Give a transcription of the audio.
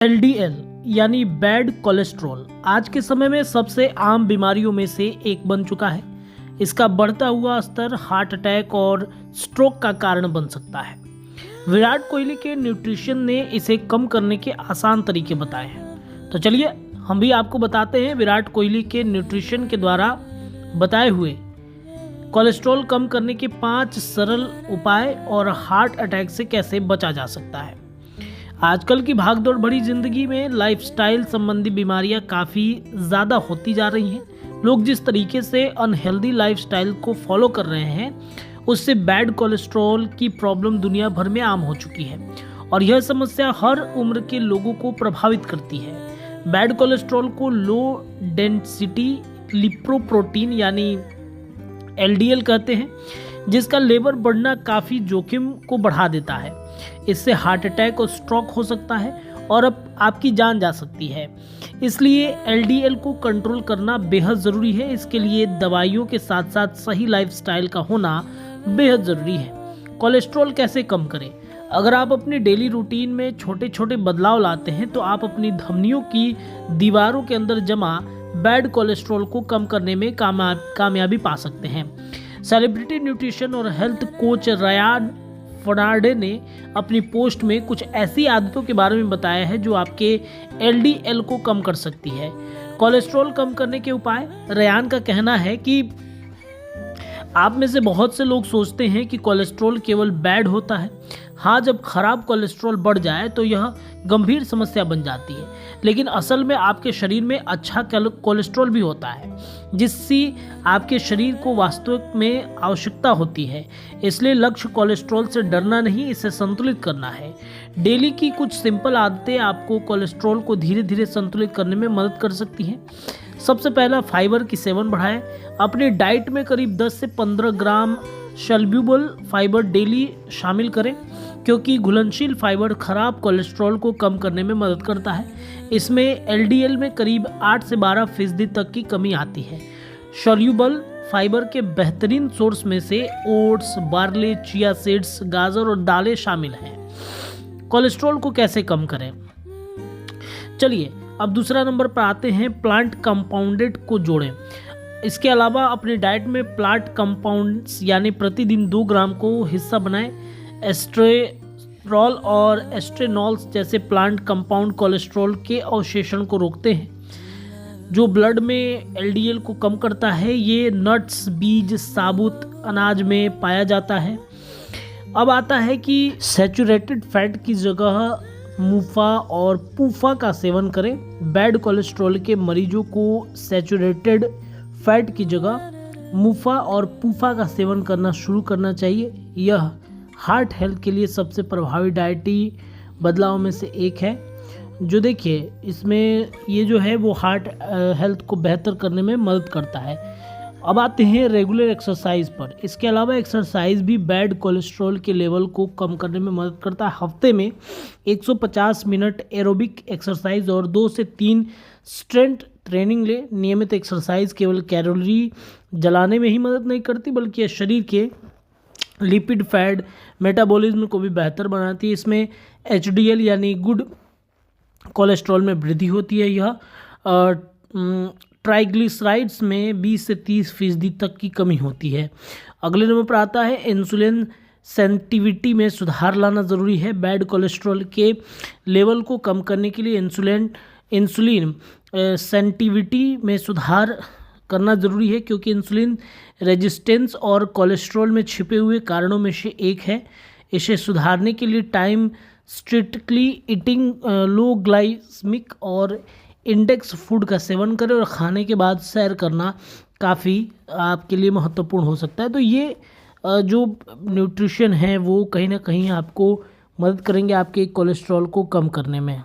LDL यानी bad cholesterol आज के समय में सबसे आम बीमारियों में से एक बन चुका है। इसका बढ़ता हुआ स्तर हार्ट अटैक और स्ट्रोक का कारण बन सकता है। विराट कोहली के न्यूट्रिशन ने इसे कम करने के आसान तरीके बताए हैं। तो चलिए हम भी आपको बताते हैं विराट कोहली के न्यूट्रिशन के द्वारा बताए हुए कोलेस्ट्रॉल कम करने के 5 सरल उपाय और हार्ट अटैक से कैसे बचा जा सकता है। आजकल की भागदौड़ भरी जिंदगी में लाइफस्टाइल संबंधी बीमारियां काफ़ी ज़्यादा होती जा रही हैं। लोग जिस तरीके से अनहेल्दी लाइफस्टाइल को फॉलो कर रहे हैं उससे बैड कोलेस्ट्रॉल की प्रॉब्लम दुनिया भर में आम हो चुकी है और यह समस्या हर उम्र के लोगों को प्रभावित करती है। बैड कोलेस्ट्रॉल को लो डेंसिटी लिपोप्रोटीन यानी एलडीएल कहते हैं, जिसका लेवल बढ़ना काफ़ी जोखिम को बढ़ा देता है। इससे हार्ट अटैक और स्ट्रोक हो सकता है और अब आपकी जान जा सकती है। इसलिए एलडीएल को कंट्रोल करना बेहद ज़रूरी है। इसके लिए दवाइयों के साथ साथ सही लाइफस्टाइल का होना बेहद ज़रूरी है। कोलेस्ट्रॉल कैसे कम करें? अगर आप अपनी डेली रूटीन में छोटे छोटे बदलाव लाते हैं तो आप अपनी धमनियों की दीवारों के अंदर जमा बैड कोलेस्ट्रॉल को कम करने में कामयाबी पा सकते हैं। सेलिब्रिटी न्यूट्रिशन और हेल्थ कोच रयान फर्नांडे ने अपनी पोस्ट में कुछ ऐसी आदतों के बारे में बताया है जो आपके एलडीएल को कम कर सकती है। कोलेस्ट्रॉल कम करने के उपाय। रयान का कहना है कि आप में से बहुत से लोग सोचते हैं कि कोलेस्ट्रॉल केवल बैड होता है। हाँ, जब खराब कोलेस्ट्रॉल बढ़ जाए तो यह गंभीर समस्या बन जाती है, लेकिन असल में आपके शरीर में अच्छा कोलेस्ट्रॉल भी होता है जिससे आपके शरीर को वास्तविक में आवश्यकता होती है। इसलिए लक्ष्य कोलेस्ट्रॉल से डरना नहीं, इसे संतुलित करना है। डेली की कुछ सिंपल आदतें आपको कोलेस्ट्रॉल को धीरे धीरे संतुलित करने में मदद कर सकती हैं। सबसे पहला, फाइबर की सेवन बढ़ाएं। अपनी डाइट में करीब 10 से 15 ग्राम सॉल्युबल फाइबर डेली शामिल करें, क्योंकि घुलनशील फाइबर खराब कोलेस्ट्रॉल को कम करने में मदद करता है। इसमें एलडीएल में करीब 8 से 12% तक की कमी आती है। सॉल्युबल फाइबर के बेहतरीन सोर्स में से ओट्स, बार्ले, चिया सीड्स, गाजर और दालें शामिल हैं। कोलेस्ट्रॉल को कैसे कम करें? चलिए अब दूसरा नंबर पर आते हैं, प्लांट कंपाउंडेड को जोड़ें। इसके अलावा अपनी डाइट में प्लांट कंपाउंड्स यानी प्रतिदिन 2 ग्राम को हिस्सा बनाएं। एस्ट्रेरॉल और एस्ट्रेनॉल्स जैसे प्लांट कंपाउंड कोलेस्ट्रॉल के अवशोषण को रोकते हैं, जो ब्लड में एलडीएल को कम करता है। ये नट्स, बीज, साबुत अनाज में पाया जाता है। अब आता है कि सैचुरेटेड फैट की जगह मुफा और पूफा का सेवन करें। बैड कोलेस्ट्रॉल के मरीजों को सैचुरेटेड फैट की जगह मुफा और पूफा का सेवन करना शुरू करना चाहिए। यह हार्ट हेल्थ के लिए सबसे प्रभावी डाइटरी बदलाव में से एक है, जो देखिए इसमें ये जो है वो हार्ट हेल्थ को बेहतर करने में मदद करता है। अब आते हैं रेगुलर एक्सरसाइज पर। इसके अलावा एक्सरसाइज भी बैड कोलेस्ट्रॉल के लेवल को कम करने में मदद करता है। हफ्ते में 150 मिनट एरोबिक एक्सरसाइज और 2 से 3 स्ट्रेंथ ट्रेनिंग ले। नियमित एक्सरसाइज केवल कैलोरी जलाने में ही मदद नहीं करती, बल्कि शरीर के लिपिड फैट मेटाबॉलिज्म को भी बेहतर बनाती है। इसमें एचडीएल यानी गुड कोलेस्ट्रॉल में वृद्धि होती है। यह ट्राइग्लिसराइड्स में 20 से 30% तक की कमी होती है। अगले नंबर पर आता है, इंसुलिन सेंसिटिविटी में सुधार लाना ज़रूरी है। बैड कोलेस्ट्रॉल के लेवल को कम करने के लिए इंसुलिन सेंसिटिविटी में सुधार करना ज़रूरी है, क्योंकि इंसुलिन रेजिस्टेंस और कोलेस्ट्रॉल में छिपे हुए कारणों में से एक है। इसे सुधारने के लिए टाइम स्ट्रिक्टली ईटिंग, लो ग्लाइसेमिक और इंडेक्स फूड का सेवन करें और खाने के बाद सैर करना काफ़ी आपके लिए महत्वपूर्ण हो सकता है। तो ये जो न्यूट्रिशन है वो कहीं ना कहीं आपको मदद करेंगे आपके कोलेस्ट्रॉल को कम करने में।